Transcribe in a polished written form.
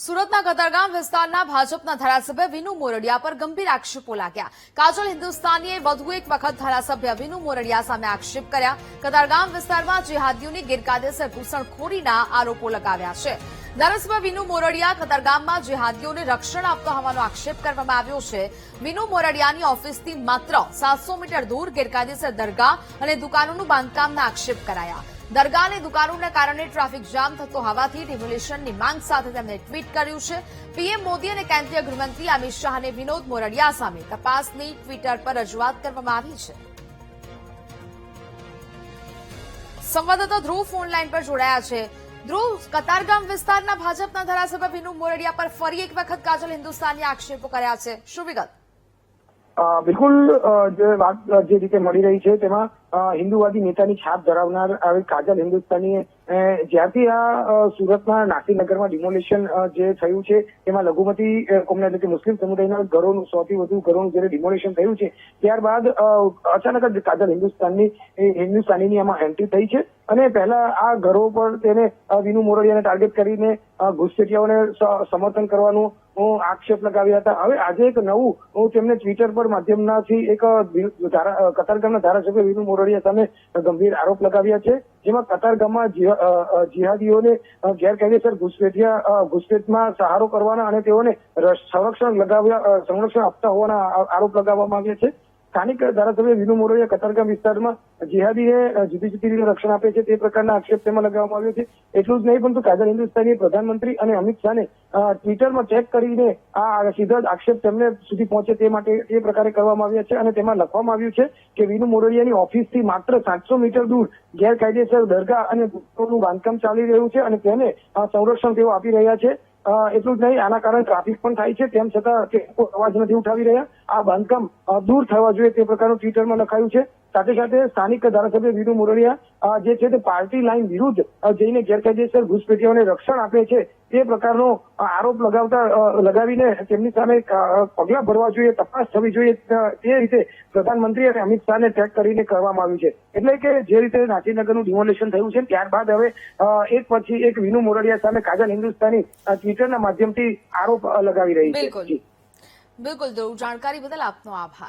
સુરતના કતારગામ વિસ્તારના ભાજપના ધારાસભ્ય વિનુ મોરડિયા પર ગંભીર આક્ષેપો લાગ્યા। કાજલ હિન્દુસ્તાનીએ વધુ એક વખત ધારાસભ્ય વિનુ મોરડિયા સામે આક્ષેપ કર્યા। કતારગામ વિસ્તારમાં જેહાદીઓની ગેરકાયદેસર ઘૂસણખોરીના આરોપો લગાવ્યા છે। ધારાસભ્ય વિનુ મોરડિયા કતારગામમાં જેહાદીઓને રક્ષણ આપતા હોવાનો આક્ષેપ કરવામાં આવ્યો છે। વિનુ મોરડિયાની ઓફિસથી માત્ર 700 મીટર દૂર ગેરકાયદેસર દરગાહ અને દુકાનોનું બાંધકામના આક્ષેપ કરાયા। દરગાહ અને દુકાનોના કારણે ટ્રાફિક જામ થતો હોવાથી ડિમોલિશનની માંગ સાથે તેમણે ટ્વીટ કર્યું છે। પીએમ મોદી અને કેન્દ્રીય ગૃહમંત્રી અમિત શાહને વિનોદ મોરડિયા સામે તપાસની ટ્વીટર પર રજૂઆત કરવામાં આવી છે। સંવાદદાતા ધ્રુવ ફોન લાઈન પર જોડાયા છે। ધ્રુવ, કતારગામ વિસ્તારના ભાજપના ધારાસભ્ય વિનુ મોરડિયા પર ફરી એક વખત કાજલ હિન્દુસ્તાનીએ આક્ષેપો કર્યા છે, શું વિગત? બિલકુલ જે વાત જે રીતે મળી રહી છે તેમાં હિન્દુવાદી નેતાની છાપ ધરાવનાર કાજલ હિન્દુસ્તાનીએ જ્યારથી આ સુરતના નાસીનગરમાં ડિમોલિશન જે થયું છે તેમાં લઘુમતી કોમના એટલે કે મુસ્લિમ સમુદાયના ઘરોનું 100થી વધુ ઘરોનું જ્યારે ડિમોલિશન થયું છે ત્યારબાદ અચાનક જ કાજલ હિન્દુસ્તાનીની આમાં એન્ટ્રી થઈ છે અને પહેલા આ ઘરો પર તેને વિનુ મોરડિયાને ટાર્ગેટ કરીને ઘુસપેઠિયાઓને સમર્થન કરવાનું આક્ષેપ લગાવ્યા હતા। હવે આજે એક નવું તેમને ટ્વિટર પર માધ્યમથી એક કતારગામના ધારાસભ્ય વિનુ મોરડિયા સામે ગંભીર આરોપ લગાવ્યા છે, જેમાં કતારગામમાં જિહાદીઓને ગેરકાયદેસર ઘુસપેઠમાં સહારો કરવાના અને તેઓને સંરક્ષણ આપતા હોવાના આરોપ લગાવવામાં આવ્યા છે। સ્થાનિક ધારાસભ્ય વિનુ મોરડિયા કતારગામ વિસ્તારમાં જિહાદીને જુદી જુદી રીતે રક્ષણ આપે છે તે પ્રકારના આક્ષેપ તેમાં લગાવવામાં આવ્યો છે। એટલું જ નહીં પરંતુ કાજલ હિન્દુસ્તાનીએ પ્રધાનમંત્રી અને અમિત શાહને ટ્વિટરમાં ટેગ કરીને આ સીધા જ આક્ષેપ તેમને સુધી પહોંચે તે માટે એ પ્રકારે કરવામાં આવ્યા છે અને તેમાં લખવામાં આવ્યું છે કે વિનુ મોરડિયાની ઓફિસથી માત્ર 700 મીટર દૂર ગેરકાયદેસર દરગાહ અને દુકાનોનું બાંધકામ ચાલી રહ્યું છે અને તેને સંરક્ષણ તેઓ આપી રહ્યા છે। એટલું જ નહીં, આના કારણે ટ્રાફિક પણ થાય છે, તેમ છતાં તેઓ અવાજ નથી ઉઠાવી રહ્યા। આ બાંધકામ દૂર થવા જોઈએ તે પ્રકારનું ટ્વિટરમાં લખાયું છે। સાથે સાથે સ્થાનિક ધારાસભ્ય વિનુ મોરડિયા જે છે તે પાર્ટી લાઈન વિરુદ્ધ જઈને ગેરકાયદેસર ઘુસપેઠિયાઓને રક્ષણ આપે છે તે પ્રકારનો આરોપ લગાવીને તેમની સામે પગલાં ભરવા જોઈએ, તપાસ થવી જોઈએ તે રીતે પ્રધાનમંત્રી અને અમિત શાહને ટેગ કરીને કરવામાં આવ્યું છે। એટલે કે જે રીતે નાસીનગરનું ડિમોલિશન થયું છે ત્યારબાદ હવે એક પછી એક વિનુ મોરડિયા સામે કાજલ હિન્દુસ્તાની ટ્વિટરના માધ્યમથી આરોપ લગાવી રહી છે। બિલકુલ ધ્રુવ, જાણકારી બદલ આપનો આભાર।